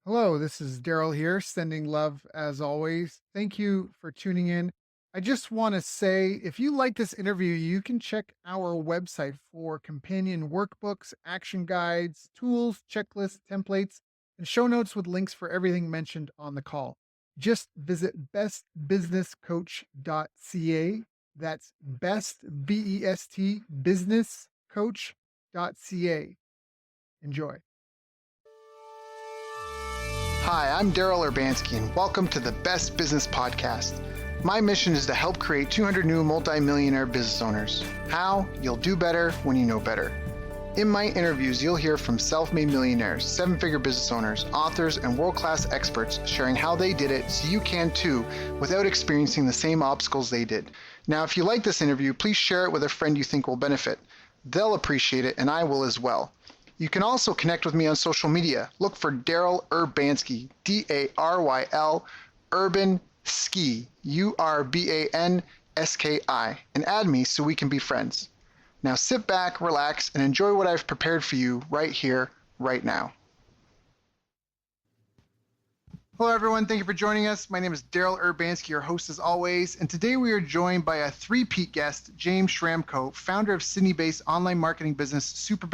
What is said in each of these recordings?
Hello, this is Daryl here, sending love as always. Thank you for tuning in. I just want to say if you like this interview, you can check our website for companion workbooks, action guides, tools, checklists, templates, and show notes with links for everything mentioned on the call. Just visit bestbusinesscoach.ca. That's best, B-E-S-T, businesscoach.ca. Enjoy. Hi, I'm Daryl Urbanski, and welcome to the Best Business Podcast. My mission is to help create 200 new multimillionaire business owners. How? You'll do better when you know better. In my interviews, you'll hear from self-made millionaires, seven-figure business owners, authors, and world-class experts sharing how they did it so you can too, without experiencing the same obstacles they did. Now, if you like this interview, please share it with a friend you think will benefit. They'll appreciate it, and I will as well. You can also connect with me on social media. Look for Daryl Urbanski, D-A-R-Y-L, Urban Ski, U-R-B-A-N-S-K-I, and add me so we can be friends. Now sit back, relax, and enjoy what I've prepared for you right here, right now. Hello, everyone. Thank you for joining us. My name is Daryl Urbanski, your host as always, and today we are joined by a three-peat guest, James Schramko, founder of Sydney-based online marketing business Super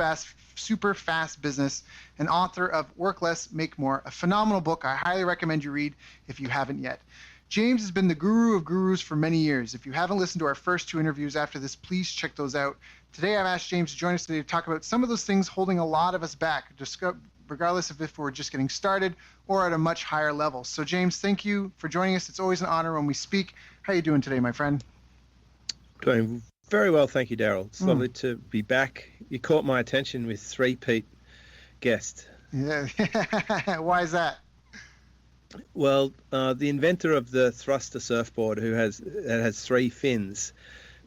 Fast Business, and author of Work Less, Make More, a phenomenal book I highly recommend you read if you haven't yet. James has been the guru of gurus for many years. If you haven't listened to our first two interviews after this, please check those out. Today, I've asked James to join us today to talk about some of those things holding a lot of us back, regardless of if we're just getting started or at a much higher level. So James, thank you for joining us. It's always an honor when we speak. How are you doing today, my friend? Doing very well, thank you, Daryl. It's lovely to be back. You caught my attention with three-peat guest. Yeah. Why is that? Well, the inventor of the thruster surfboard, that has three fins,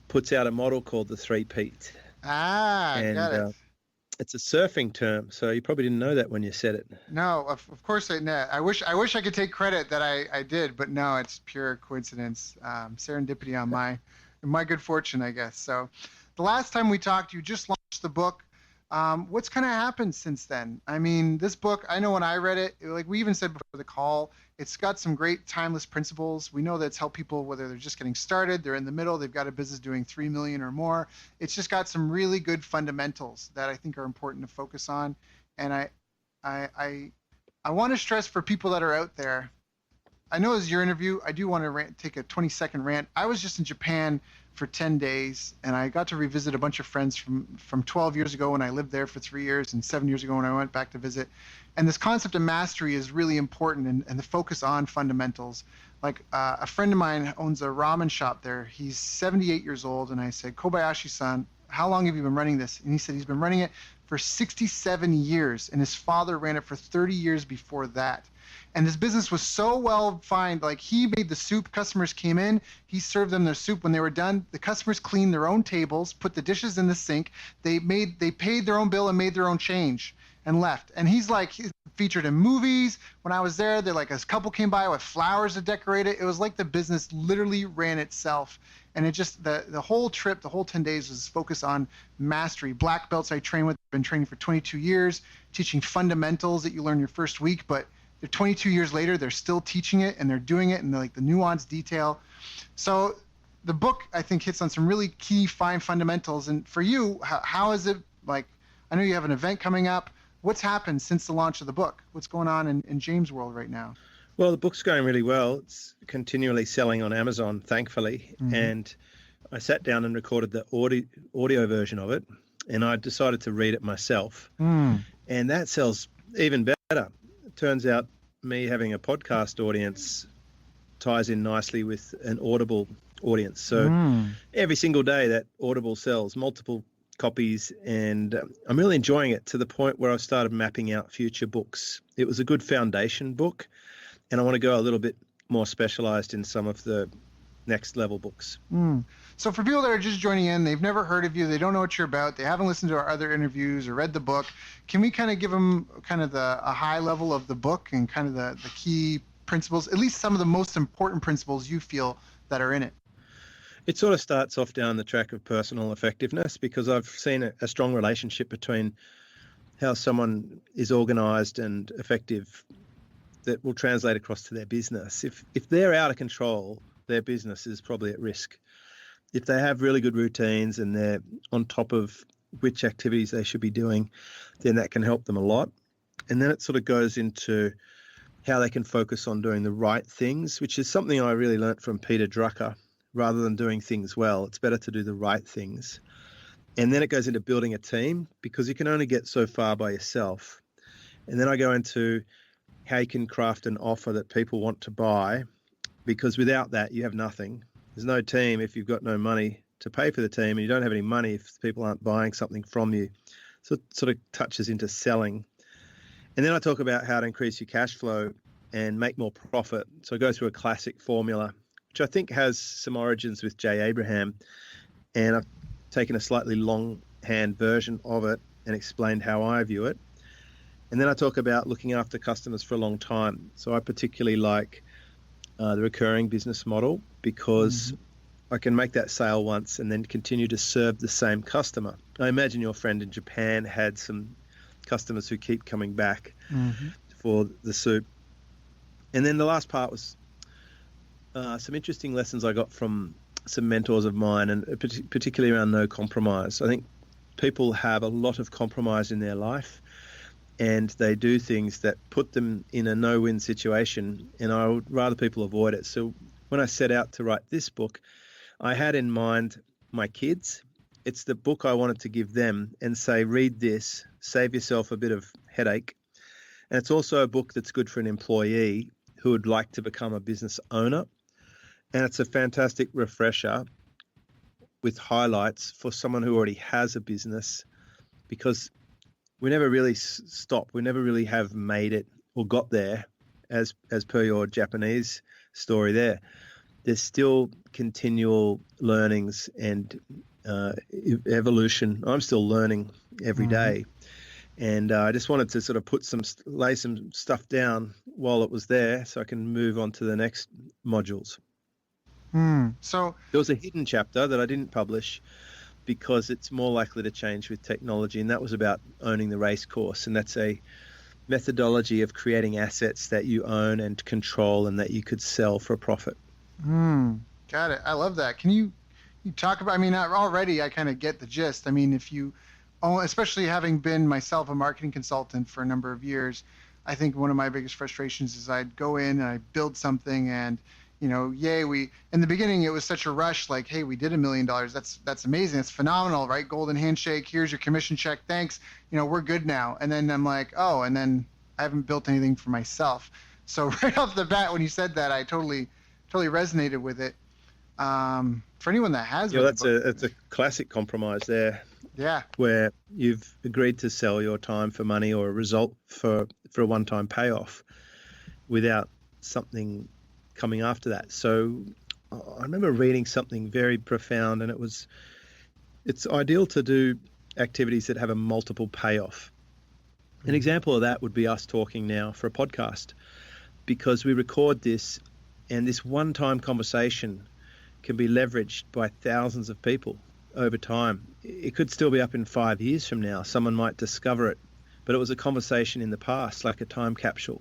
puts out a model called the three-peat. Got it. It's a surfing term, so you probably didn't know that when you said it. No, of course I know. I wish I could take credit that I did, but no, it's pure coincidence, serendipity on my good fortune, I guess. So, the last time we talked, you just launched the book. What's kind of happened since then? I mean, this book, I know when I read it, like we even said before the call, it's got some great timeless principles. We know that it's helped people whether they're just getting started, they're in the middle, they've got a business doing 3 million or more. It's just got some really good fundamentals that I think are important to focus on. And I want to stress for people that are out there, I know as your interview, I do want to take a 20-second rant. I was just in Japan for 10 days, and I got to revisit a bunch of friends from 12 years ago when I lived there for 3 years and 7 years ago when I went back to visit. And this concept of mastery is really important, and the focus on fundamentals. Like a friend of mine owns a ramen shop there. He's 78 years old, and I said, Kobayashi-san, how long have you been running this? And he said he's been running it for 67 years, and his father ran it for 30 years before that. And this business was so well defined. Like he made the soup, customers came in, he served them their soup. When they were done, the customers cleaned their own tables, put the dishes in the sink. They paid their own bill and made their own change and left. And he's featured in movies. When I was there, they're like a couple came by with flowers to decorate it. It was like the business literally ran itself. And it just, the whole trip, the whole 10 days was focused on mastery. Black belts I train with, been training for 22 years, teaching fundamentals that you learn your first week, but they're 22 years later, they're still teaching it and they're doing it, and like the nuanced detail. So the book, I think, hits on some really key, fine fundamentals. And for you, how is it, like, I know you have an event coming up. What's happened since the launch of the book? What's going on in James' world right now? Well, the book's going really well. It's continually selling on Amazon, thankfully. Mm-hmm. And I sat down and recorded the audio version of it, and I decided to read it myself. And that sells even better. It turns out me having a podcast audience ties in nicely with an Audible audience. So every single day that Audible sells multiple copies, and I'm really enjoying it to the point where I've started mapping out future books. It was a good foundation book, and I want to go a little bit more specialized in some of the next level books. So for people that are just joining in, they've never heard of you, they don't know what you're about, they haven't listened to our other interviews or read the book, can we kind of give them kind of a high level of the book and kind of the key principles, at least some of the most important principles you feel that are in it? It sort of starts off down the track of personal effectiveness, because I've seen a strong relationship between how someone is organized and effective that will translate across to their business. If they're out of control, their business is probably at risk. If they have really good routines and they're on top of which activities they should be doing, then that can help them a lot. And then it sort of goes into how they can focus on doing the right things, which is something I really learnt from Peter Drucker. Rather than doing things well, it's better to do the right things. And then it goes into building a team, because you can only get so far by yourself. And then I go into how you can craft an offer that people want to buy, because without that, you have nothing. There's no team if you've got no money to pay for the team, and you don't have any money if people aren't buying something from you. So it sort of touches into selling. And then I talk about how to increase your cash flow and make more profit. So I go through a classic formula, which I think has some origins with Jay Abraham. And I've taken a slightly longhand version of it and explained how I view it. And then I talk about looking after customers for a long time. So I particularly like the recurring business model, because I can make that sale once and then continue to serve the same customer. I imagine your friend in Japan had some customers who keep coming back for the soup. And then the last part was some interesting lessons I got from some mentors of mine, and particularly around no compromise. I think people have a lot of compromise in their life, and they do things that put them in a no-win situation, and I would rather people avoid it. So when I set out to write this book, I had in mind my kids. It's the book I wanted to give them and say, read this, save yourself a bit of headache. And it's also a book that's good for an employee who would like to become a business owner. And it's a fantastic refresher with highlights for someone who already has a business, because we never really stop. We never really have made it or got there, as per your Japanese story there. There's still continual learnings and evolution. I'm still learning every day. And I just wanted to sort of lay some stuff down while it was there, so I can move on to the next modules. So there was a hidden chapter that I didn't publish because it's more likely to change with technology, and that was about owning the race course. And that's a methodology of creating assets that you own and control and that you could sell for a profit. Got it. I love that. Can you talk about, I mean, already I kind of get the gist. I mean, if you, especially having been myself a marketing consultant for a number of years, I think one of my biggest frustrations is I'd go in and I'd build something, and in the beginning it was such a rush, like, hey, we did $1 million. That's amazing. It's phenomenal, right? Golden handshake. Here's your commission check. Thanks. We're good now. And then I'm like, oh, and then I haven't built anything for myself. So right off the bat, when you said that, I totally resonated with it. For anyone that has, it's a classic compromise there. Yeah. Where you've agreed to sell your time for money or a result for a one-time payoff without something coming after that. So I remember reading something very profound, and it's ideal to do activities that have a multiple payoff. An example of that would be us talking now for a podcast, because we record this, and this one-time conversation can be leveraged by thousands of people over time. It could still be up in 5 years from now. Someone might discover it, but it was a conversation in the past, like a time capsule.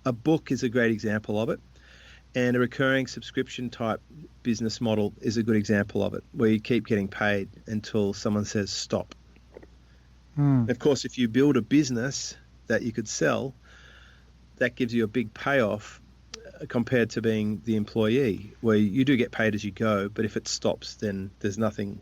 A book is a great example of it. And a recurring subscription type business model is a good example of it, where you keep getting paid until someone says stop. Of course, if you build a business that you could sell, that gives you a big payoff compared to being the employee, where you do get paid as you go, but if it stops, then there's nothing.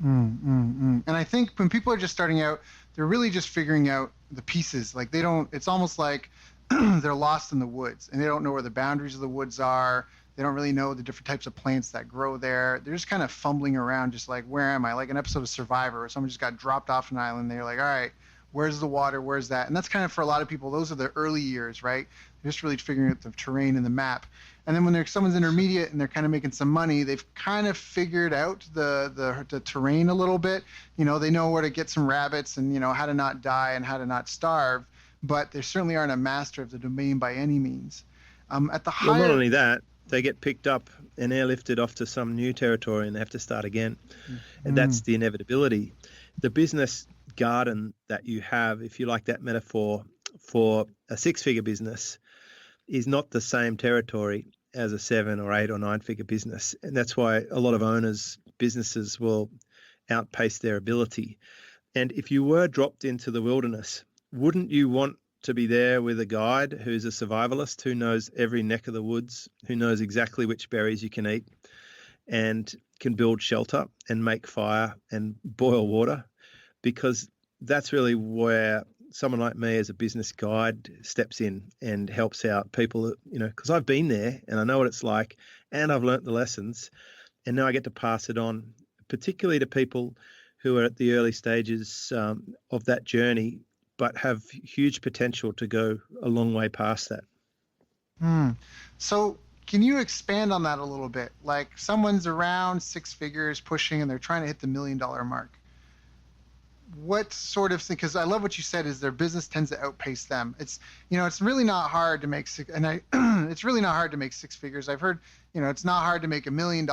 And I think when people are just starting out, they're really just figuring out the pieces. Like it's almost like they're lost in the woods, and they don't know where the boundaries of the woods are. They don't really know the different types of plants that grow there. They're just kind of fumbling around, just like, where am I? Like an episode of Survivor, where someone just got dropped off an island. They're like, all right, where's the water? Where's that? And that's kind of, for a lot of people, those are the early years, right? They're just really figuring out the terrain and the map. And then when someone's intermediate and they're kind of making some money, they've kind of figured out the terrain a little bit. They know where to get some rabbits, and how to not die and how to not starve. But they certainly aren't a master of the domain by any means. At the higher, not only that, they get picked up and airlifted off to some new territory, and they have to start again. And that's the inevitability. The business garden that you have, if you like that metaphor, for a six-figure business, is not the same territory as a 7 or 8 or 9-figure business. And that's why a lot of owners' businesses will outpace their ability. And if you were dropped into the wilderness, wouldn't you want to be there with a guide who's a survivalist, who knows every neck of the woods, who knows exactly which berries you can eat and can build shelter and make fire and boil water? Because that's really where someone like me as a business guide steps in and helps out people, because I've been there and I know what it's like, and I've learnt the lessons, and now I get to pass it on, particularly to people who are at the early stages of that journey, but have huge potential to go a long way past that. So can you expand on that a little bit? Like someone's around 6 figures pushing and they're trying to hit the $1 million mark. What sort of thing, because I love what you said, is their business tends to outpace them. It's really not hard to make it's really not hard to make 6 figures. I've heard, it's not hard to make $1 million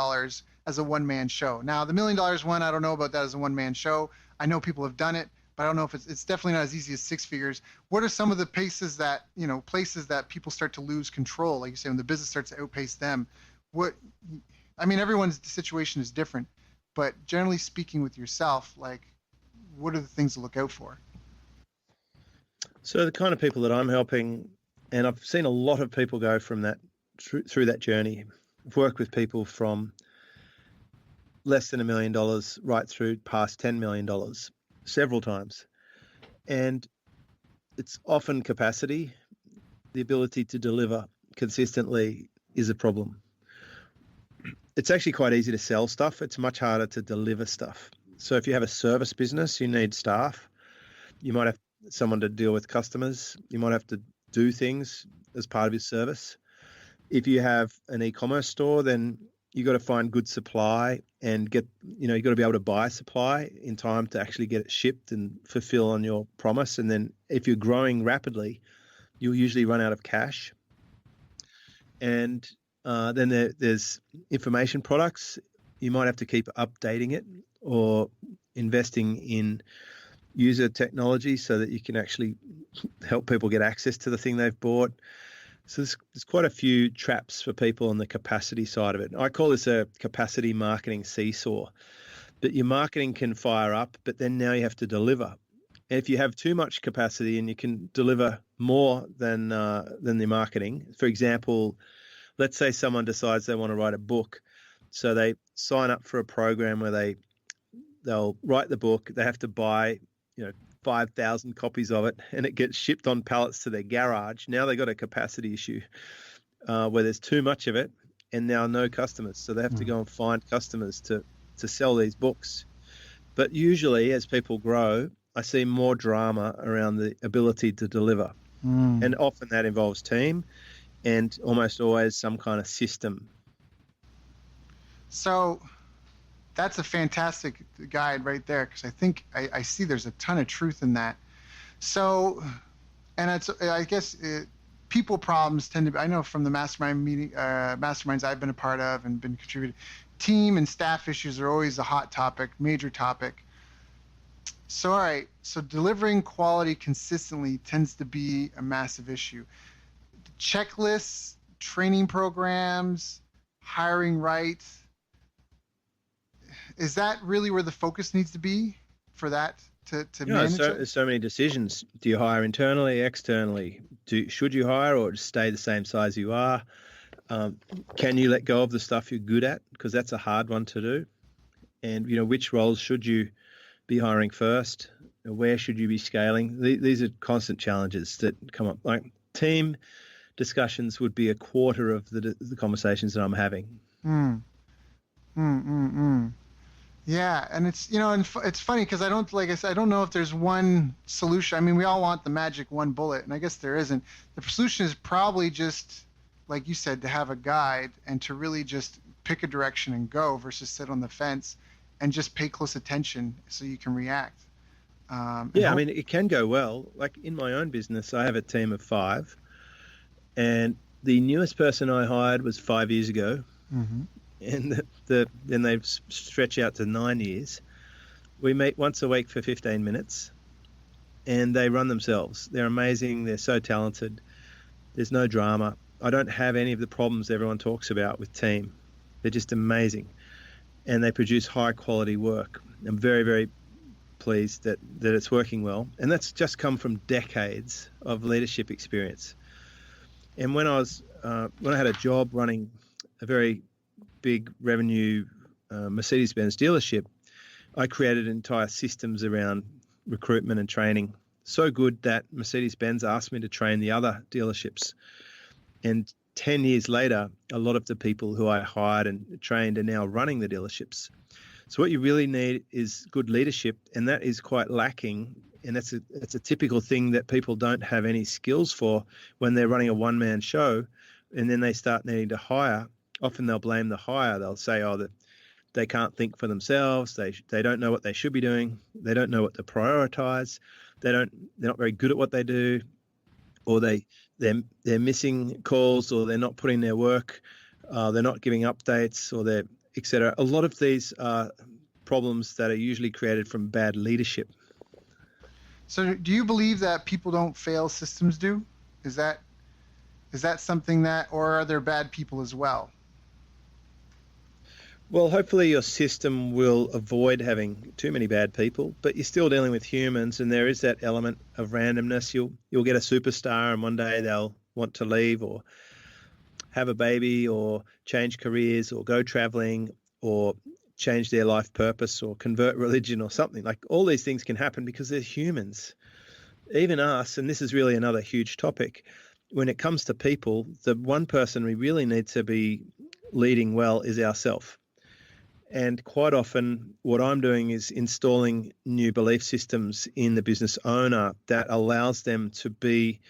as a one-man show. Now the $1 million one, I don't know about that as a one-man show. I know people have done it, but I don't know if it's definitely not as easy as 6 figures. What are some of the places that people start to lose control, like you say, when the business starts to outpace them? Everyone's situation is different, but generally speaking with yourself, like, what are the things to look out for? So the kind of people that I'm helping, and I've seen a lot of people go from that through that journey. I've worked with people from less than $1 million right through past $10 million several times. And it's often capacity. The ability to deliver consistently is a problem. It's actually quite easy to sell stuff. It's much harder to deliver stuff. So if you have a service business, you need staff. You might have someone to deal with customers. You might have to do things as part of your service. If you have an e-commerce store, then you got to find good supply and you got to be able to buy supply in time to actually get it shipped and fulfill on your promise. And then if you're growing rapidly, you'll usually run out of cash. And then there's information products. You might have to keep updating it or investing in user technology so that you can actually help people get access to the thing they've bought. So there's quite a few traps for people on the capacity side of it. I call this a capacity marketing seesaw. But your marketing can fire up, but then now you have to deliver. And if you have too much capacity and you can deliver more than the marketing, for example, let's say someone decides they want to write a book. So they sign up for a program where they'll write the book. They have to buy, 5,000 copies of it, and it gets shipped on pallets to their garage. Now they've got a capacity issue where there's too much of it, and now no customers. So they have to go and find customers to sell these books. But usually, as people grow, I see more drama around the ability to deliver, and often that involves team, and almost always some kind of system. So that's a fantastic guide right there, because I think I see there's a ton of truth in that. So, and I guess people problems tend to be, I know from the masterminds I've been a part of and been contributing, team and staff issues are always a hot topic, major topic. So, all right, so delivering quality consistently tends to be a massive issue. Checklists, training programs, hiring right. Is that really where the focus needs to be for that to manage it? There's so many decisions. Do you hire internally, externally? Should you hire or just stay the same size you are? Can you let go of the stuff you're good at? Because that's a hard one to do. And, which roles should you be hiring first? Where should you be scaling? These are constant challenges that come up. Like team discussions would be a quarter of the conversations that I'm having. Yeah, and it's and it's funny because I don't know if there's one solution. I mean, we all want the magic one bullet, and I guess there isn't. The solution is probably just, like you said, to have a guide and to really just pick a direction and go versus sit on the fence and just pay close attention so you can react. It can go well. Like in my own business, I have a team of 5, and the newest person I hired was 5 years ago. And then they stretch out to 9 years. We meet once a week for 15 minutes, and they run themselves. They're amazing. They're so talented. There's no drama. I don't have any of the problems everyone talks about with team. They're just amazing, and they produce high quality work. I'm very, very pleased that it's working well, and that's just come from decades of leadership experience. And when I had a job running a very big revenue Mercedes-Benz dealership, I created entire systems around recruitment and training. So good that Mercedes-Benz asked me to train the other dealerships. And 10 years later, a lot of the people who I hired and trained are now running the dealerships. So what you really need is good leadership, and that is quite lacking. And it's a typical thing that people don't have any skills for when they're running a one-man show, and then they start needing to hire. Often they'll blame the hire. They'll say, oh, that they can't think for themselves. They don't know what they should be doing. They don't know what to prioritize. They're not very good at what they do, or they're missing calls, or they're not putting their work. They're not giving updates, or they're etc. A lot of these are problems that are usually created from bad leadership. So do you believe that people don't fail, systems do? Is that something that, or are there bad people as well? Well, hopefully your system will avoid having too many bad people, but you're still dealing with humans, and there is that element of randomness. You'll get a superstar, and one day they'll want to leave, or have a baby, or change careers, or go traveling, or change their life purpose, or convert religion, or something. Like, all these things can happen because they're humans. Even us, and this is really another huge topic, when it comes to people, the one person we really need to be leading well is ourselves. And quite often what I'm doing is installing new belief systems in the business owner that allows them to be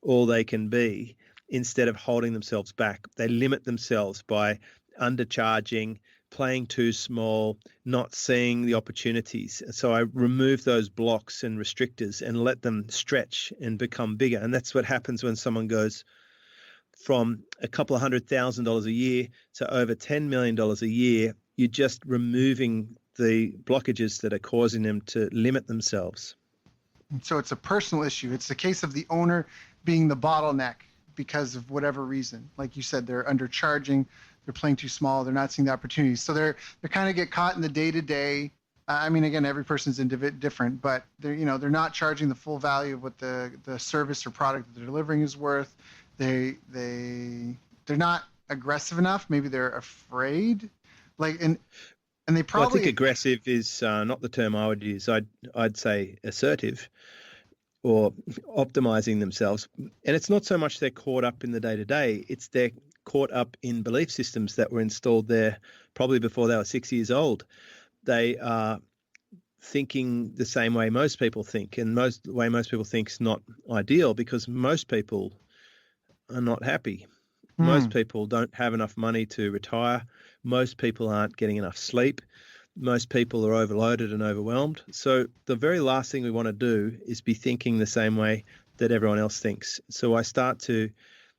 all they can be instead of holding themselves back. They limit themselves by undercharging, playing too small, not seeing the opportunities. So I remove those blocks and restrictors and let them stretch and become bigger. And that's what happens when someone goes from a couple of $100,000 a year to over $10 million a year. You're just removing the blockages that are causing them to limit themselves. So it's a personal issue. It's the case of the owner being the bottleneck because of whatever reason. Like you said, they're undercharging, they're playing too small, they're not seeing the opportunities. So they kind of get caught in the day-to-day. I mean, again, every person's different, but they're not charging the full value of what the service or product that they're delivering is worth. They're not aggressive enough. Maybe they're afraid. And they probably. Well, I think aggressive is not the term I would use. I'd say assertive, or optimizing themselves. And it's not so much they're caught up in the day-to-day, it's they're caught up in belief systems that were installed there probably before they were 6 years old. They are thinking the same way most people think, and the way most people think is not ideal, because most people are not happy. Most people don't have enough money to retire. Most people aren't getting enough sleep. Most people are overloaded and overwhelmed. So the very last thing we want to do is be thinking the same way that everyone else thinks. So I start to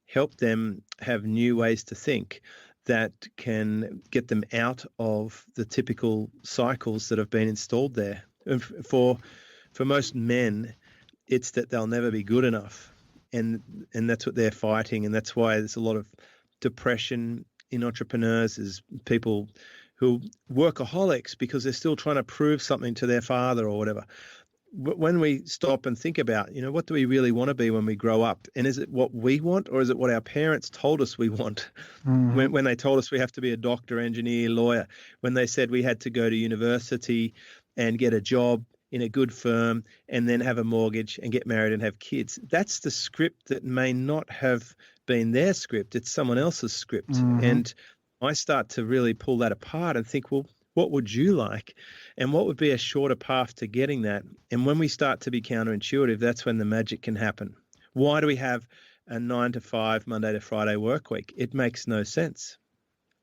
help them have new ways to think that can get them out of the typical cycles that have been installed there. And for most men, it's that they'll never be good enough. And that's what they're fighting. And that's why there's a lot of depression in entrepreneurs, is people who workaholics because they're still trying to prove something to their father or whatever. When we stop and think about, what do we really want to be when we grow up? And is it what we want, or is it what our parents told us we want? When they told us we have to be a doctor, engineer, lawyer, when they said we had to go to university and get a job in a good firm and then have a mortgage and get married and have kids. That's the script that may not have been their script. It's someone else's script. And I start to really pull that apart and think, well, what would you like? And what would be a shorter path to getting that? And when we start to be counterintuitive, that's when the magic can happen. Why do we have a 9 to 5, Monday to Friday work week? It makes no sense.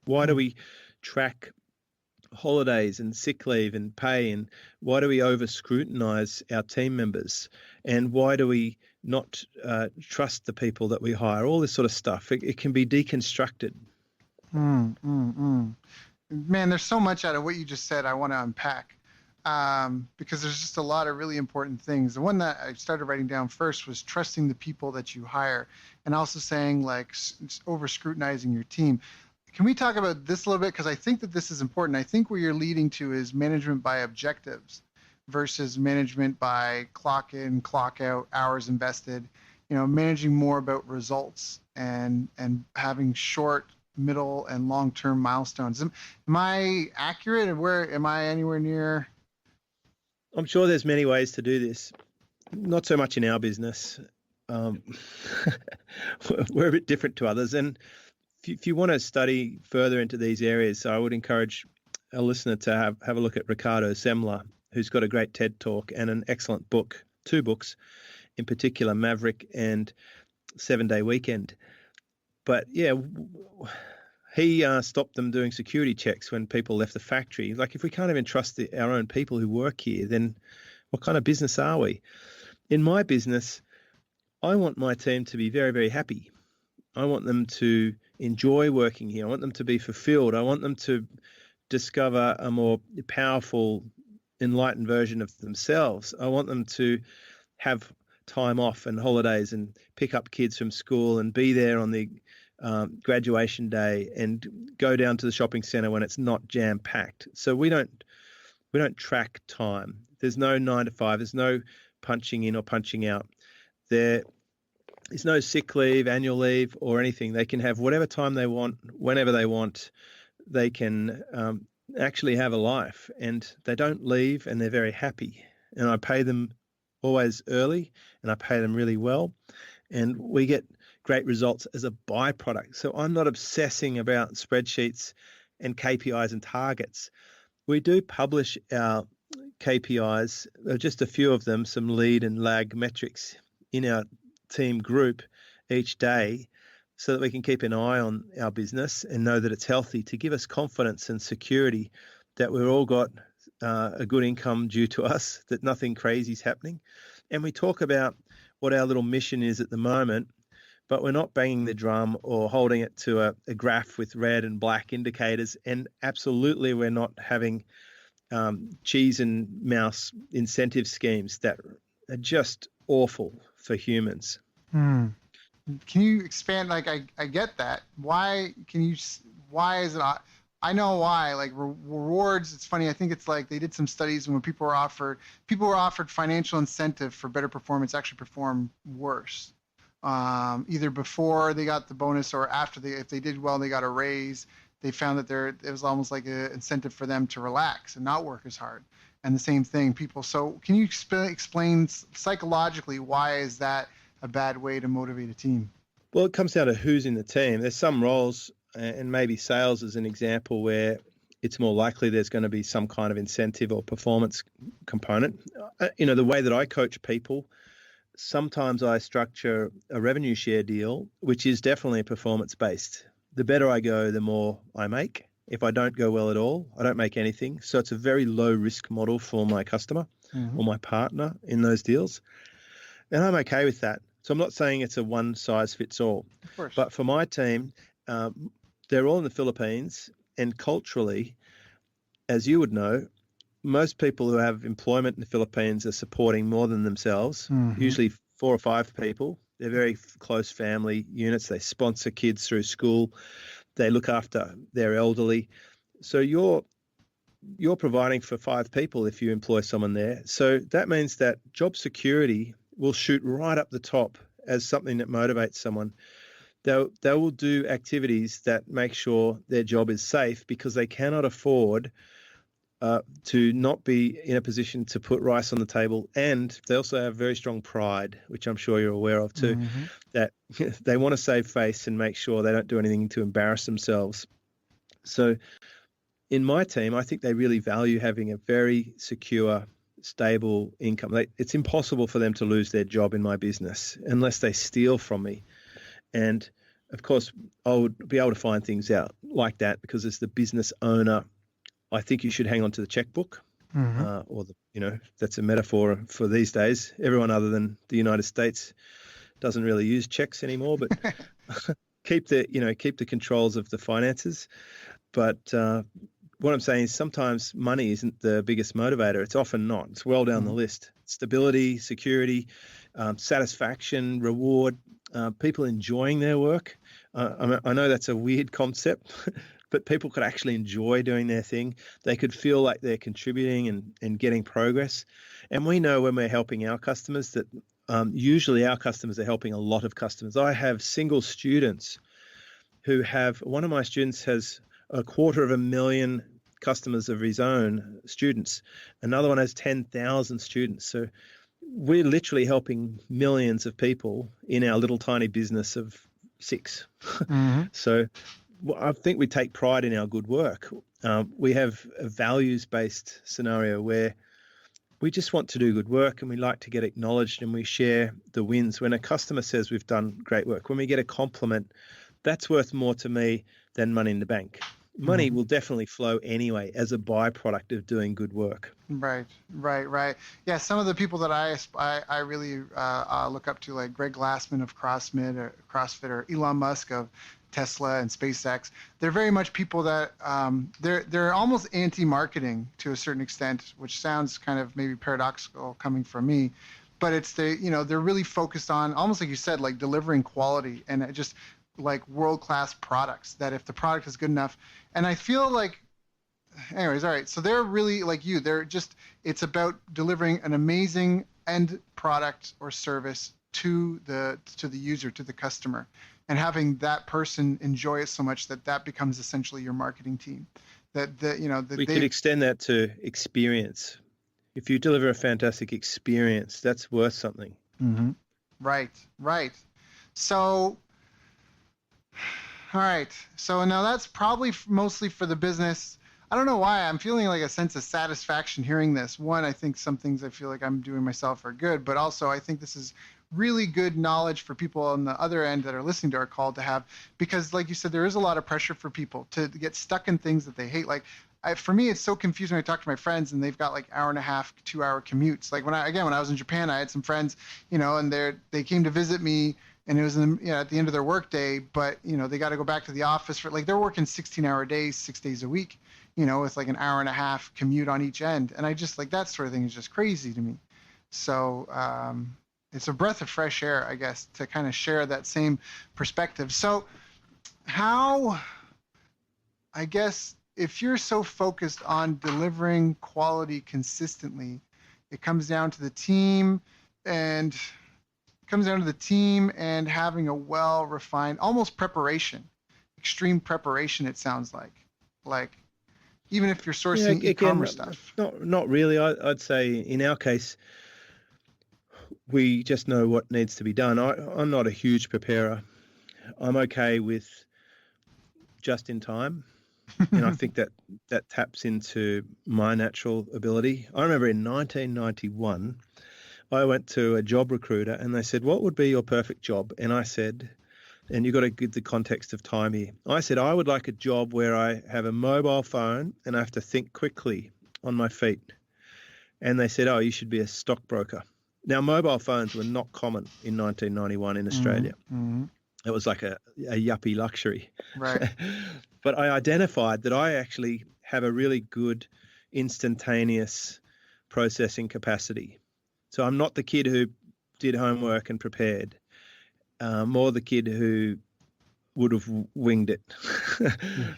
Why do we track holidays and sick leave and pay, and why do we over scrutinize our team members, and why do we not trust the people that we hire? All this sort of stuff, it can be deconstructed. Man, there's so much out of what you just said I want to unpack, because there's just a lot of really important things. The one that I started writing down first was trusting the people that you hire. and also saying like over scrutinizing your team. Can we talk about this a little bit? Because I think that this is important. I think where you're leading to is management by objectives versus management by clock in, clock out, hours invested. Managing more about results and having short, middle, and long-term milestones. Am I accurate? And where am I anywhere near? I'm sure there's many ways to do this. Not so much in our business. We're a bit different to others. And if you want to study further into these areas, I would encourage a listener to have a look at Ricardo Semler, who's got a great TED Talk and an excellent book, 2 books in particular, Maverick and 7-Day Weekend. But yeah, he stopped them doing security checks when people left the factory. Like, if we can't even trust our own people who work here, then what kind of business are we? In my business, I want my team to be very, very happy. I want them to enjoy working here. I want them to be fulfilled. I want them to discover a more powerful, enlightened version of themselves. I want them to have time off and holidays and pick up kids from school and be there on the graduation day and go down to the shopping center when it's not jam packed. So we don't track time. There's no 9 to 5. There's no punching in or punching out. There is no sick leave, annual leave, or anything. They can have whatever time they want, whenever they want. They can actually have a life, and they don't leave, and they're very happy. And I pay them always early, and I pay them really well, and we get great results as a byproduct. So I'm not obsessing about spreadsheets and KPIs and targets. We do publish our KPIs, just a few of them, some lead and lag metrics in our team group each day, so that we can keep an eye on our business and know that it's healthy, to give us confidence and security that we've all got a good income due to us, that nothing crazy is happening. And we talk about what our little mission is at the moment, but we're not banging the drum or holding it to a graph with red and black indicators. And absolutely, we're not having cheese and mouse incentive schemes that are just awful for humans. Can you expand? Like, I get that. Why is it? I know why. Like, rewards. It's funny. I think it's like they did some studies, and when people were offered financial incentive for better performance, actually perform worse. Either before they got the bonus or after if they did well, they got a raise. They found that it was almost like an incentive for them to relax and not work as hard. And the same thing, people. So can you explain psychologically why is that a bad way to motivate a team? Well, it comes down to who's in the team. There's some roles, and maybe sales is an example, where it's more likely there's going to be some kind of incentive or performance component. The way that I coach people, sometimes I structure a revenue share deal, which is definitely performance-based. The better I go, the more I make. If I don't go well at all, I don't make anything. So it's a very low risk model for my customer or my partner in those deals. And I'm okay with that. So I'm not saying it's a one size fits all. Of course. But for my team, they're all in the Philippines, and culturally, as you would know, most people who have employment in the Philippines are supporting more than themselves, usually 4 or 5 people. They're very close family units. They sponsor kids through school. They look after their elderly. So you're providing for 5 people if you employ someone there. So that means that job security will shoot right up the top as something that motivates someone. They will do activities that make sure their job is safe, because they cannot afford to not be in a position to put rice on the table. And they also have very strong pride, which I'm sure you're aware of too, that they want to save face and make sure they don't do anything to embarrass themselves. So in my team, I think they really value having a very secure, stable income. It's impossible for them to lose their job in my business unless they steal from me. And of course, I would be able to find things out like that, because as the business owner, I think you should hang on to the checkbook, or that's a metaphor for these days. Everyone other than the United States doesn't really use checks anymore, but keep the controls of the finances. But what I'm saying is sometimes money isn't the biggest motivator. It's often not. It's well down the list. Stability, security, satisfaction, reward. people enjoying their work. I know that's a weird concept, but people could actually enjoy doing their thing. They could feel like they're contributing and getting progress. And we know when we're helping our customers that usually our customers are helping a lot of customers. I have single students who have, one of my students has 250,000 customers of his own students. Another one has 10,000 students. So we're literally helping millions of people in our little tiny business of 6. Mm-hmm. So I think we take pride in our good work. We have a values-based scenario where we just want to do good work and we like to get acknowledged, and we share the wins. When a customer says we've done great work, when we get a compliment, that's worth more to me than money in the bank. Money will definitely flow anyway as a byproduct of doing good work. Right. Yeah, some of the people that I really look up to, like Greg Glassman of CrossFit, or Elon Musk of Tesla and SpaceX, they're very much people that they're almost anti-marketing to a certain extent, which sounds kind of maybe paradoxical coming from me, but it's they're really focused on, almost like you said, like delivering quality and just like world-class products, that if the product is good enough. And I feel like, anyways, all right, so they're really like you. It's about delivering an amazing end product or service to the user, to the customer, and having that person enjoy it so much that becomes essentially your marketing team. We could extend that to experience. If you deliver a fantastic experience, that's worth something. Mm-hmm. Right. So, all right. So now that's probably mostly for the business. I don't know why I'm feeling like a sense of satisfaction hearing this. One, I think some things I feel like I'm doing myself are good, but also I think this is really good knowledge for people on the other end that are listening to our call to have, because like you said, there is a lot of pressure for people to get stuck in things that they hate. Like for me, it's so confusing when I talk to my friends and they've got like 1.5 hour, 2 hour commutes. Like when I was in Japan, I had some friends, and they came to visit me, and it was at the end of their work day, but they got to go back to the office for, like, they're working 16-hour days, 6 days a week, with like 1.5 hour commute on each end. And I just, like, that sort of thing is just crazy to me. So it's a breath of fresh air, I guess, to kind of share that same perspective. So how, I guess, if you're so focused on delivering quality consistently, it comes down to the team and having a well-refined, almost extreme preparation, it sounds like even if you're sourcing e-commerce stuff. Not really. I'd say in our case, we just know what needs to be done. I'm not a huge preparer. I'm okay with just in time. And I think that taps into my natural ability. I remember in 1991, I went to a job recruiter and they said, what would be your perfect job? And I said, and you've got to give the context of time here. I said, I would like a job where I have a mobile phone and I have to think quickly on my feet. And they said, oh, you should be a stockbroker. Now, mobile phones were not common in 1991 in Australia. Mm-hmm. It was like a yuppie luxury. Right. But I identified that I actually have a really good instantaneous processing capacity. So I'm not the kid who did homework and prepared, more the kid who would have winged it.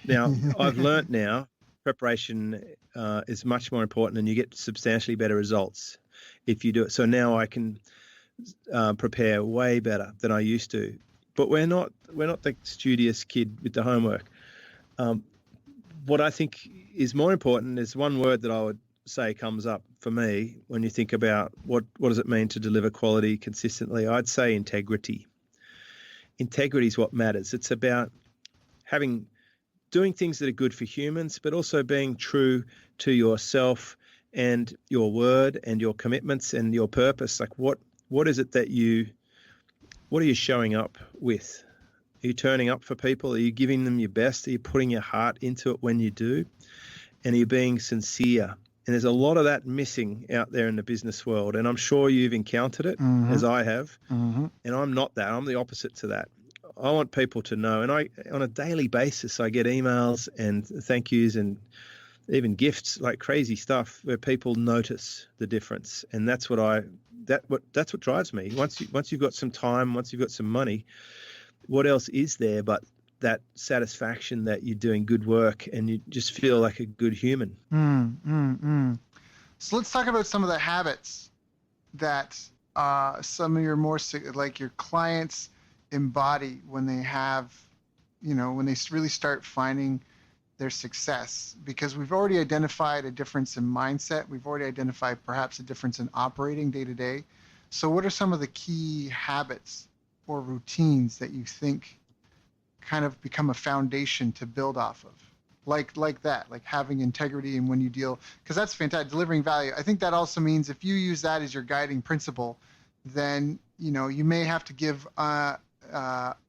Now, I've learnt now preparation is much more important, and you get substantially better results if you do it. So now I can prepare way better than I used to. But we're not the studious kid with the homework. What I think is more important is one word that I would say comes up for me when you think about what does it mean to deliver quality consistently. I'd say integrity. Integrity is what matters. It's about doing things that are good for humans, but also being true to yourself and your word and your commitments and your purpose. Like what is it what are you showing up with? Are you turning up for people? Are you giving them your best? Are you putting your heart into it when you do? And are you being sincere? And there's a lot of that missing out there in the business world. And I'm sure you've encountered it, as I have. Mm-hmm. And I'm not that. I'm the opposite to that. I want people to know. And on a daily basis, I get emails and thank yous and even gifts, like crazy stuff, where people notice the difference. And that's that's what drives me. Once you've got some time, once you've got some money, what else is there but that satisfaction that you're doing good work and you just feel like a good human? So let's talk about some of the habits that some of your like your clients embody when they have, when they really start finding their success, because we've already identified a difference in mindset. We've already identified perhaps a difference in operating day to day. So what are some of the key habits or routines that you think kind of become a foundation to build off of? Like that, like having integrity and when you deal, because that's fantastic, delivering value. I think that also means if you use that as your guiding principle, then, you may have to give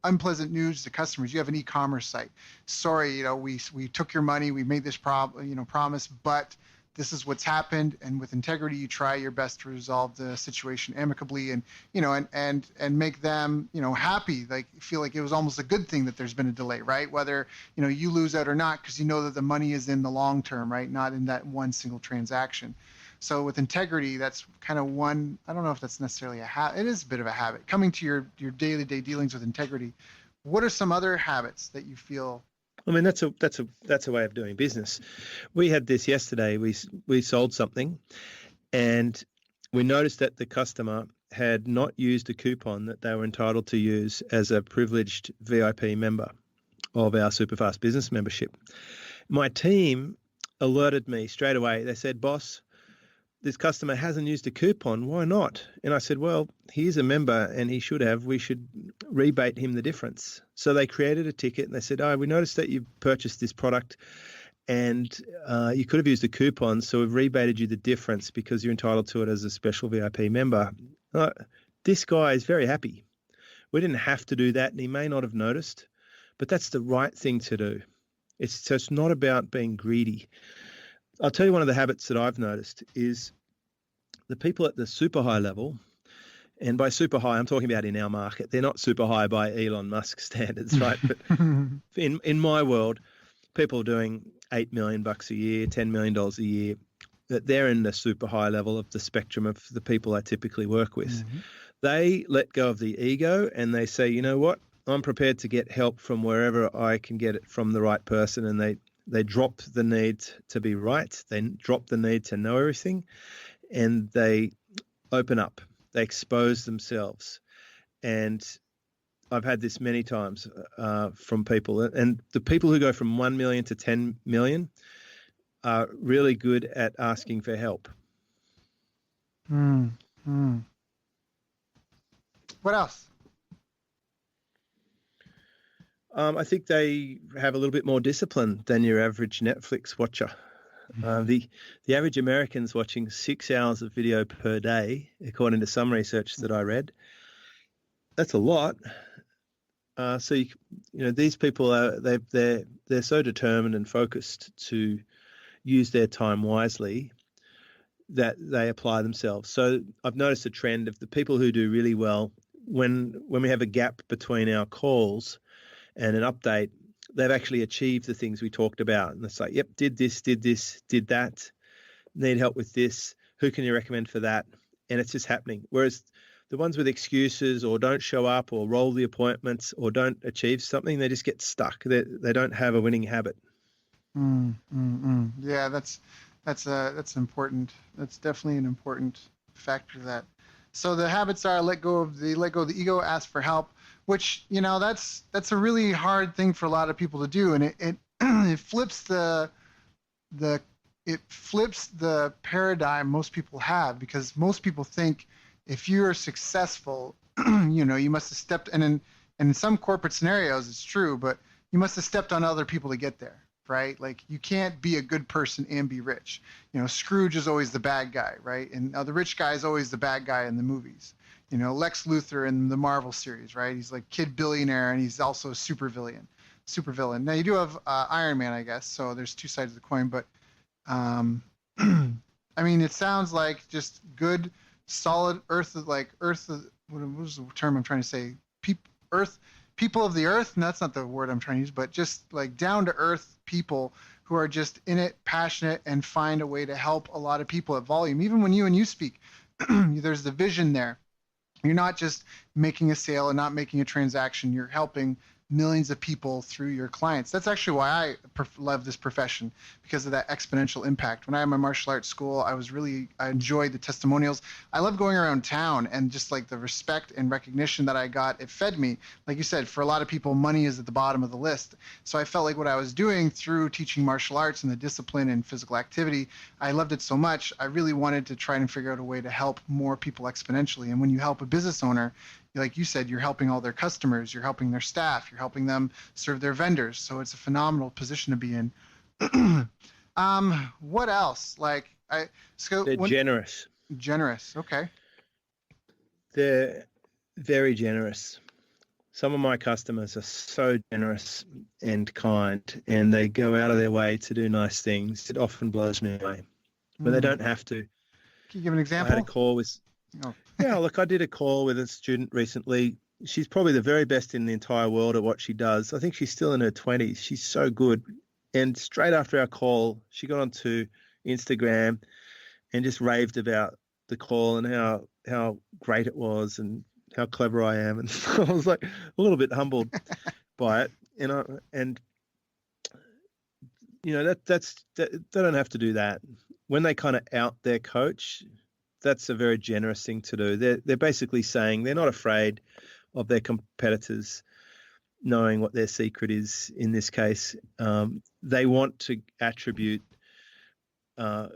unpleasant news to customers. You have an e-commerce site. Sorry, we took your money, we made this promise, but this is what's happened. And with integrity, you try your best to resolve the situation amicably and, and make them, happy, like feel like it was almost a good thing that there's been a delay, right? Whether, you lose out or not, because you know that the money is in the long term, right? Not in that one single transaction. So with integrity, that's kind of one, I don't know if that's necessarily a habit. It is a bit of a habit. Coming to your day-to-day dealings with integrity, what are some other habits that you feel? I mean, that's a way of doing business. We had this yesterday. We sold something, and we noticed that the customer had not used a coupon that they were entitled to use as a privileged VIP member of our Superfast Business membership. My team alerted me straight away. They said, "Boss, this customer hasn't used a coupon. Why not?" And I said, "Well, he's a member and he should have. We should rebate him the difference." So they created a ticket and they said, "Oh, we noticed that you purchased this product and you could have used a coupon, so we've rebated you the difference because you're entitled to it as a special VIP member." This guy is very happy. We didn't have to do that, and he may not have noticed, but that's the right thing to do. It's not about being greedy. I'll tell you one of the habits that I've noticed is the people at the super high level, and by super high, I'm talking about in our market. They're not super high by Elon Musk standards, right? But in my world, people doing $8 million a year, $10 million a year, that they're in the super high level of the spectrum of the people I typically work with. Mm-hmm. They let go of the ego and they say, you know what? I'm prepared to get help from wherever I can get it from the right person, and they drop the need to be right. They drop the need to know everything, and they open up. They expose themselves. And I've had this many times from people. And the people who go from 1 million to 10 million are really good at asking for help. What else? I think they have a little bit more discipline than your average Netflix watcher. The average American's watching 6 hours of video per day, according to some research that I read. That's a lot. So these people they're so determined and focused to use their time wisely that they apply themselves. So I've noticed a trend of the people who do really well when we have a gap between our calls and an update, they've actually achieved the things we talked about. And it's like, yep, did this, did that, need help with this. Who can you recommend for that? And it's just happening. Whereas the ones with excuses or don't show up or roll the appointments or don't achieve something, they just get stuck. They don't have a winning habit. Yeah, that's important. That's definitely an important factor to that. So the habits are let go of the ego, ask for help, which, that's a really hard thing for a lot of people to do. And it flips the paradigm most people have, because most people think if you're successful, you must have stepped, and in some corporate scenarios it's true, but you must have stepped on other people to get there. Right? Like, you can't be a good person and be rich. Scrooge is always the bad guy, right? And the rich guy is always the bad guy in the movies. Lex Luthor in the Marvel series, right? He's like kid billionaire, and he's also a super villain. Now you do have Iron Man, I guess. So there's two sides of the coin, but I mean, it sounds like just good, solid earth. What was the term I'm trying to say? People of the earth, and that's not the word I'm trying to use, but just like down to earth people who are just in it, passionate, and find a way to help a lot of people at volume. Even when you speak, There's the vision there. You're not just making a sale and not making a transaction. You're helping millions of people through your clients. That's actually why I love this profession, because of that exponential impact. When I had my martial arts school, I enjoyed the testimonials. I love going around town, and just like the respect and recognition that I got, it fed me. Like you said, for a lot of people, money is at the bottom of the list. So I felt like what I was doing through teaching martial arts and the discipline and physical activity, I loved it so much. I really wanted to try and figure out a way to help more people exponentially. And when you help a business owner, like you said, you're helping all their customers, you're helping their staff, you're helping them serve their vendors. So it's a phenomenal position to be in. What else? They're generous. Generous. Okay. They're very generous. Some of my customers are so generous and kind, and they go out of their way to do nice things. It often blows me away, but they don't have to. Can you give an example? I had a call with. Oh. Yeah, look, I did a call with a student recently. She's probably the very best in the entire world at what she does. I think she's still in her 20s. She's so good. And straight after our call, she got onto Instagram and just raved about the call and how great it was and how clever I am. And I was like a little bit humbled by it. And you know, they don't have to do that. When they kind of out their coach, that's a very generous thing to do. They're basically saying they're not afraid of their competitors knowing what their secret is. In this case, they want to attribute the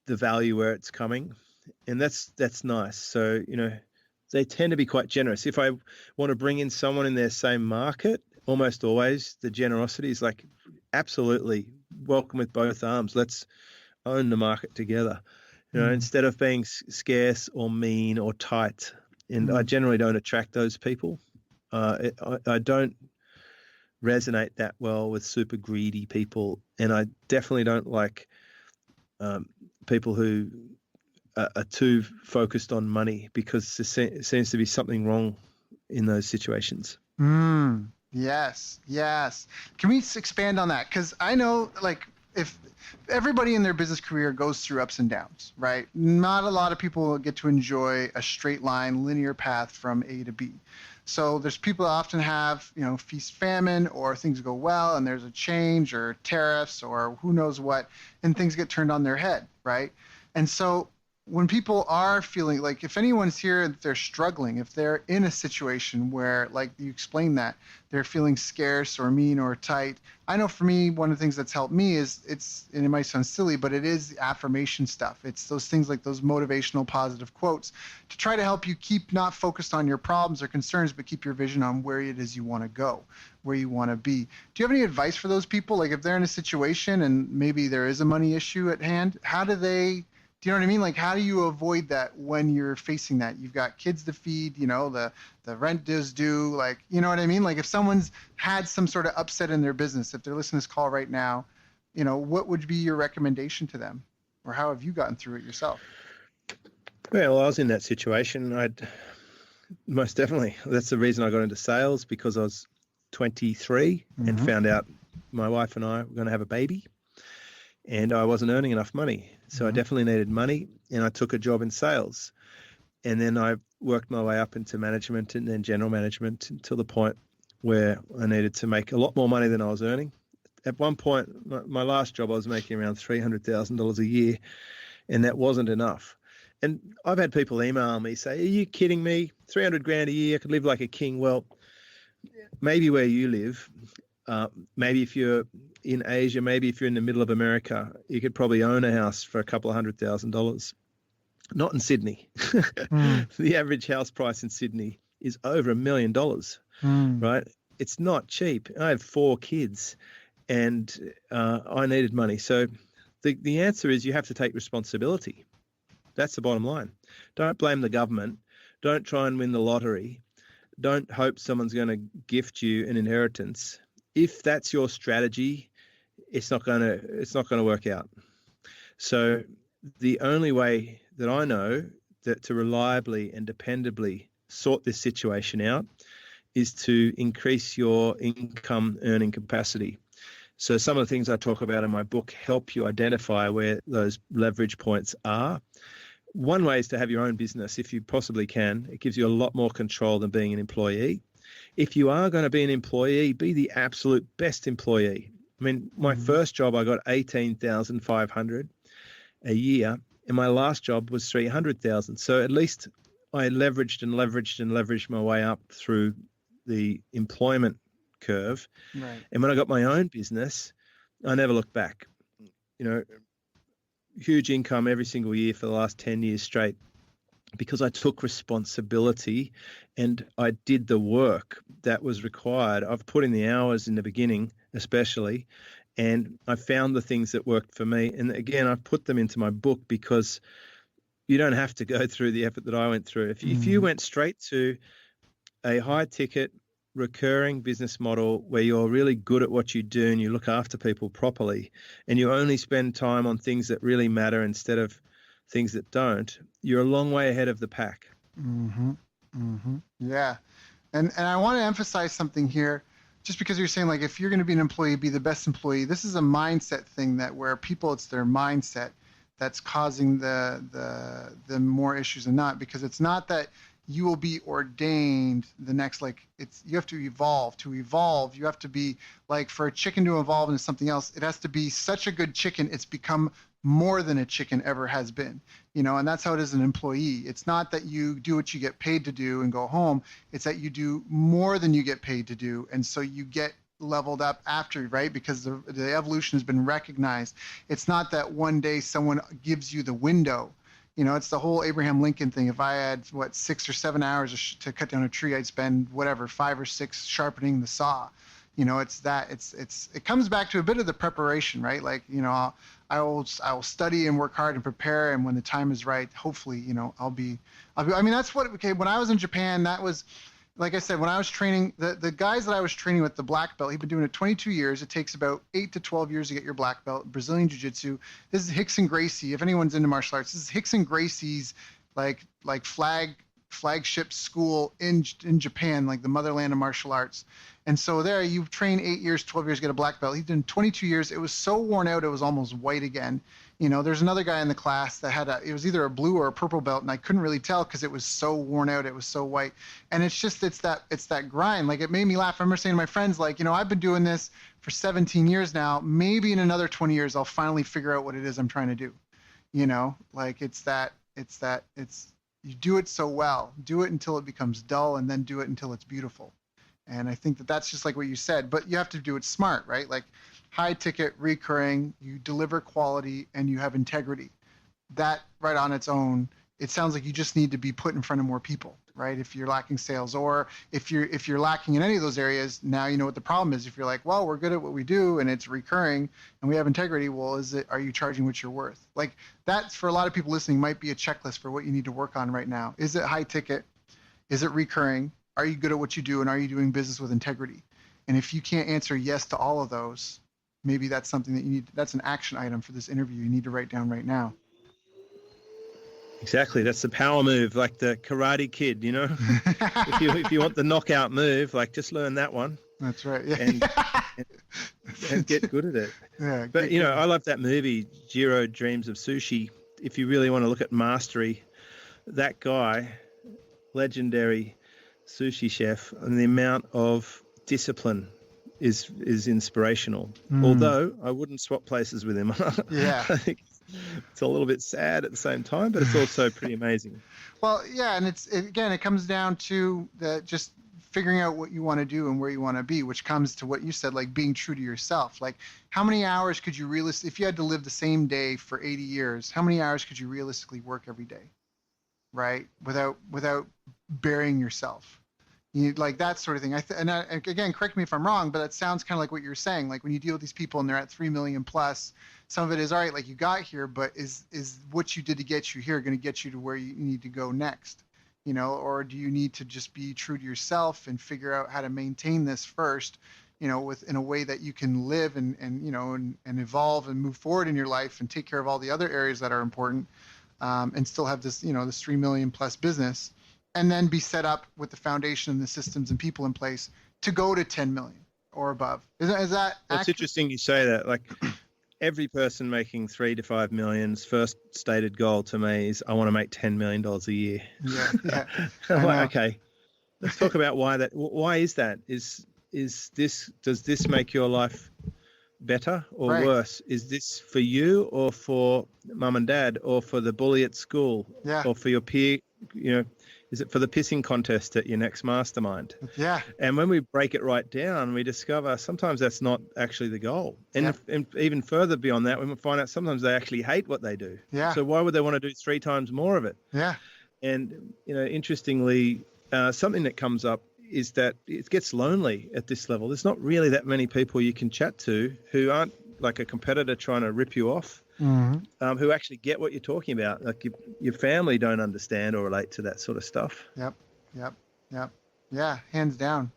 value where it's coming, and that's nice. So, you know, they tend to be quite generous. If I want to bring in someone in their same market, almost always the generosity is like, absolutely welcome with both arms. Let's own the market together. You know, instead of being scarce or mean or tight. And I generally don't attract those people. I don't resonate that well with super greedy people. And I definitely don't like people who are too focused on money, because there seems to be something wrong in those situations. Yes. Can we expand on that? Because I know, like, if everybody in their business career goes through ups and downs, right? Not a lot of people get to enjoy a straight line, linear path from A to B. So there's people that often have, you know, feast famine, or things go well and there's a change or tariffs or who knows what, and things get turned on their head, right? And so when people are feeling like, if anyone's here, they're struggling, if they're in a situation where, like you explained, that they're feeling scarce or mean or tight. I know for me, one of the things that's helped me is and it might sound silly, but it is the affirmation stuff. It's those things like those motivational positive quotes to try to help you keep not focused on your problems or concerns, but keep your vision on where it is you want to go, where you want to be. Do you have any advice for those people? Like, if they're in a situation and maybe there is a money issue at hand, do you know what I mean? Like, how do you avoid that when you're facing that? You've got kids to feed, you know, the rent is due, like, you know what I mean? Like, if someone's had some sort of upset in their business, if they're listening to this call right now, you know, what would be your recommendation to them? Or how have you gotten through it yourself? Well, I was in that situation. Most definitely. That's the reason I got into sales, because I was 23 and found out my wife and I were going to have a baby, and I wasn't earning enough money. So I definitely needed money, and I took a job in sales. And then I worked my way up into management and then general management until the point where I needed to make a lot more money than I was earning. At one point, my last job, I was making around $300,000 a year, and that wasn't enough. And I've had people email me, say, are you kidding me? 300 grand a year, I could live like a king. Well, maybe where you live, maybe if you're in Asia, maybe if you're in the middle of America, you could probably own a house for a couple of $100,000. Not in Sydney. The average house price in Sydney is over $1 million, right? It's not cheap. I have 4 kids, and I needed money. So the answer is you have to take responsibility. That's the bottom line. Don't blame the government. Don't try and win the lottery. Don't hope someone's going to gift you an inheritance. If that's your strategy, it's not going to work out. So the only way that I know that to reliably and dependably sort this situation out is to increase your income earning capacity. So some of the things I talk about in my book help you identify where those leverage points are, one way is to have your own business if you possibly can. It gives you a lot more control than being an employee. If you are going to be an employee, be the absolute best employee. I mean, my first job, I got 18,500 a year, and my last job was 300,000. So at least I leveraged my way up through the employment curve. Right. And when I got my own business, I never looked back. Huge income every single year for the last 10 years straight, because I took responsibility and I did the work that was required. I've put in the hours in the beginning, especially, and I found the things that worked for me. And again, I've put them into my book because you don't have to go through the effort that I went through. If you went straight to a high ticket recurring business model where you're really good at what you do and you look after people properly and you only spend time on things that really matter instead of things that don't, you're a long way ahead of the pack. Yeah. And I want to emphasize something here, just because you're saying, like, if you're going to be an employee, be the best employee. This is a mindset thing that where people, it's their mindset that's causing the more issues than not, because it's not that you will be ordained the next, like, it's, you have to evolve. To evolve, you have to be, like, for a chicken to evolve into something else, it has to be such a good chicken, it's become more than a chicken ever has been, and that's how it is an employee. It's not that you do what you get paid to do and go home. It's that you do more than you get paid to do. And so you get leveled up after, right? Because the evolution has been recognized. It's not that one day someone gives you the window. It's the whole Abraham Lincoln thing. If I had 6 or 7 hours to cut down a tree, I'd spend 5 or 6 sharpening the saw. It comes back to a bit of the preparation, right? Like, I will study and work hard and prepare, and when the time is right, hopefully, I'll be. I mean, that's what. Okay, when I was in Japan, that was, like I said, when I was training, the guys that I was training with, the black belt, he'd been doing it 22 years. It takes about 8 to 12 years to get your black belt. Brazilian Jiu-Jitsu. This is Rickson Gracie. If anyone's into martial arts, this is Rickson Gracie's like flagship school in Japan, like the motherland of martial arts. And so there, you train 8 years, 12 years, get a black belt. He did 22 years. It was so worn out, it was almost white again. There's another guy in the class that had it was either a blue or a purple belt, and I couldn't really tell because it was so worn out. It was so white. And it's that grind. Like, it made me laugh. I remember saying to my friends, like, I've been doing this for 17 years now. Maybe in another 20 years, I'll finally figure out what it is I'm trying to do. Like, it's you do it so well, do it until it becomes dull, and then do it until it's beautiful. And I think that's just like what you said, but you have to do it smart, right? Like, high ticket, recurring, you deliver quality, and you have integrity. That right on its own, it sounds like you just need to be put in front of more people, right? If you're lacking sales, or if you're lacking in any of those areas, now you know what the problem is. If you're like, well, we're good at what we do and it's recurring and we have integrity, well, are you charging what you're worth? Like, that's, for a lot of people listening, might be a checklist for what you need to work on right now. Is it high ticket? Is it recurring? Are you good at what you do, and are you doing business with integrity? And if you can't answer yes to all of those, maybe that's something that you need. That's an action item for this interview you need to write down right now. Exactly. That's the power move, like the Karate Kid, if you want the knockout move, like, just learn that one. That's right. Yeah. And get good at it. Yeah. But, I love that movie, Jiro Dreams of Sushi. If you really want to look at mastery, that guy, legendary sushi chef, and the amount of discipline is inspirational. Although I wouldn't swap places with him. Yeah. I think it's a little bit sad at the same time, but it's also pretty amazing. Well, yeah, and it comes down to just figuring out what you want to do and where you want to be, which comes to what you said, like being true to yourself. Like, how many hours could you realistically, if you had to live the same day for 80 years, how many hours could you realistically work every day, right? Without burying yourself. Like, that sort of thing. Again, correct me if I'm wrong, but it sounds kind of like what you're saying. Like, when you deal with these people and they're at 3 million plus, some of it is, all right, like, you got here, but is what you did to get you here going to get you to where you need to go next? Or do you need to just be true to yourself and figure out how to maintain this first, in a way that you can live and evolve and move forward in your life and take care of all the other areas that are important, and still have this, this 3 million plus business, and then be set up with the foundation and the systems and people in place to go to 10 million or above. Is that It's interesting you say that. Like, every person making 3 to 5 million's first stated goal to me is I want to make $10 million a year. Yeah. I'm I like, know. okay, let's talk about why is that? Does this make your life better or Right. worse? Is this for you or for mum and dad or for the bully at school Yeah. or for your peer? Is it for the pissing contest at your next mastermind? Yeah. And when we break it right down, we discover sometimes that's not actually the goal. And, and even further beyond that, we find out sometimes they actually hate what they do. Yeah. So why would they want to do 3 times more of it? Yeah. And, interestingly, something that comes up is that it gets lonely at this level. There's not really that many people you can chat to who aren't like a competitor trying to rip you off, who actually get what you're talking about. Like your family don't understand or relate to that sort of stuff. Yep. Yeah, hands down.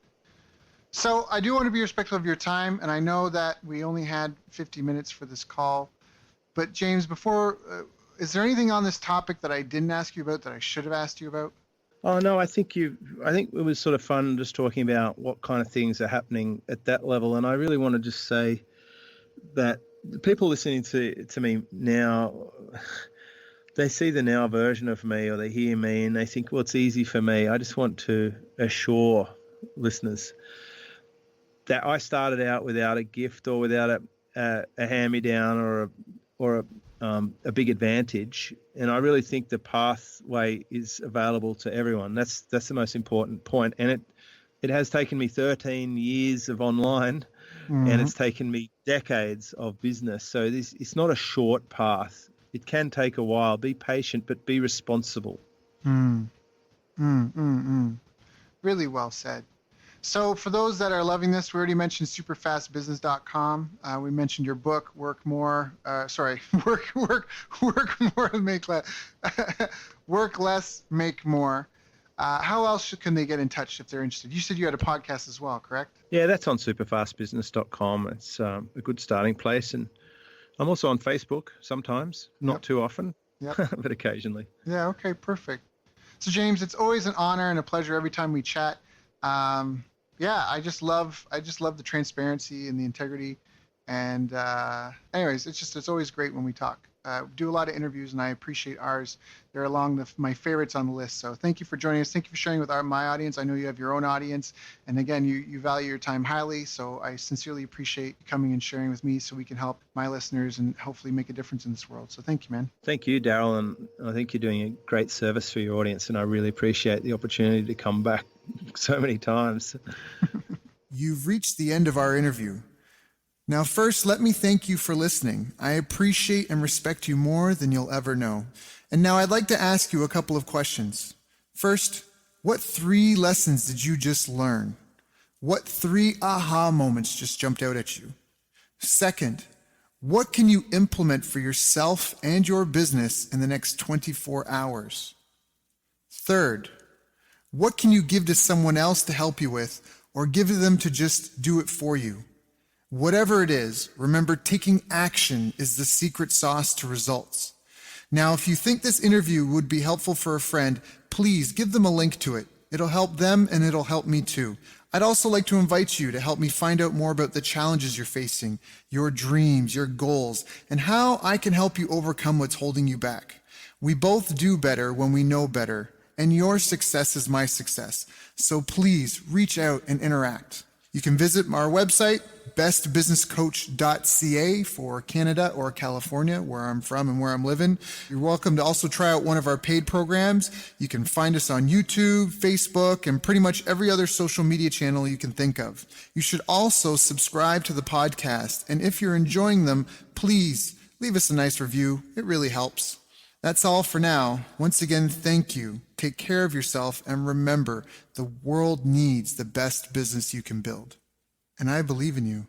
So I do want to be respectful of your time, and I know that we only had 50 minutes for this call. But James, before, is there anything on this topic that I didn't ask you about that I should have asked you about? Oh no, I think it was sort of fun just talking about what kind of things are happening at that level. And I really want to just say that the people listening to me now, they see the now version of me or they hear me and they think, well, it's easy for me. I just want to assure listeners that I started out without a gift or without a hand-me-down or a big advantage, and I really think the pathway is available to everyone. That's the most important point, and it has taken me 13 years of online, and it's taken me decades of business. So it's not a short path. It can take a while. Be patient, but be responsible. Really well said. So for those that are loving this, we already mentioned superfastbusiness.com. We mentioned your book, Work More. Work More, Make Less. Work Less, Make More. How else can they get in touch if they're interested? You said you had a podcast as well, correct? Yeah, that's on superfastbusiness.com. It's a good starting place. And I'm also on Facebook sometimes, not too often, but occasionally. Yeah, okay, perfect. So James, it's always an honor and a pleasure every time we chat. I just love the transparency and the integrity. And anyways, it's always great when we talk. Do a lot of interviews, and I appreciate ours. They're along my favorites on the list. So thank you for joining us. Thank you for sharing with my audience. I know you have your own audience, and again, you value your time highly. So I sincerely appreciate you coming and sharing with me, so we can help my listeners and hopefully make a difference in this world. So thank you, man. Thank you, Daryl, and I think you're doing a great service for your audience, and I really appreciate the opportunity to come back so many times. You've reached the end of our interview. Now, first, let me thank you for listening. I appreciate and respect you more than you'll ever know. And now I'd like to ask you a couple of questions. First, what 3 lessons did you just learn? What 3 aha moments just jumped out at you? Second, what can you implement for yourself and your business in the next 24 hours? Third, what can you give to someone else to help you with, or give to them to just do it for you? Whatever it is, remember, taking action is the secret sauce to results. Now, if you think this interview would be helpful for a friend, please give them a link to it. It'll help them and it'll help me too. I'd also like to invite you to help me find out more about the challenges you're facing, your dreams, your goals, and how I can help you overcome what's holding you back. We both do better when we know better, and your success is my success. So please reach out and interact. You can visit our website, bestbusinesscoach.ca for Canada or California, where I'm from and where I'm living. You're welcome to also try out one of our paid programs. You can find us on YouTube, Facebook, and pretty much every other social media channel you can think of. You should also subscribe to the podcast. And if you're enjoying them, please leave us a nice review. It really helps. That's all for now. Once again, thank you. Take care of yourself, and remember, the world needs the best business you can build. And I believe in you.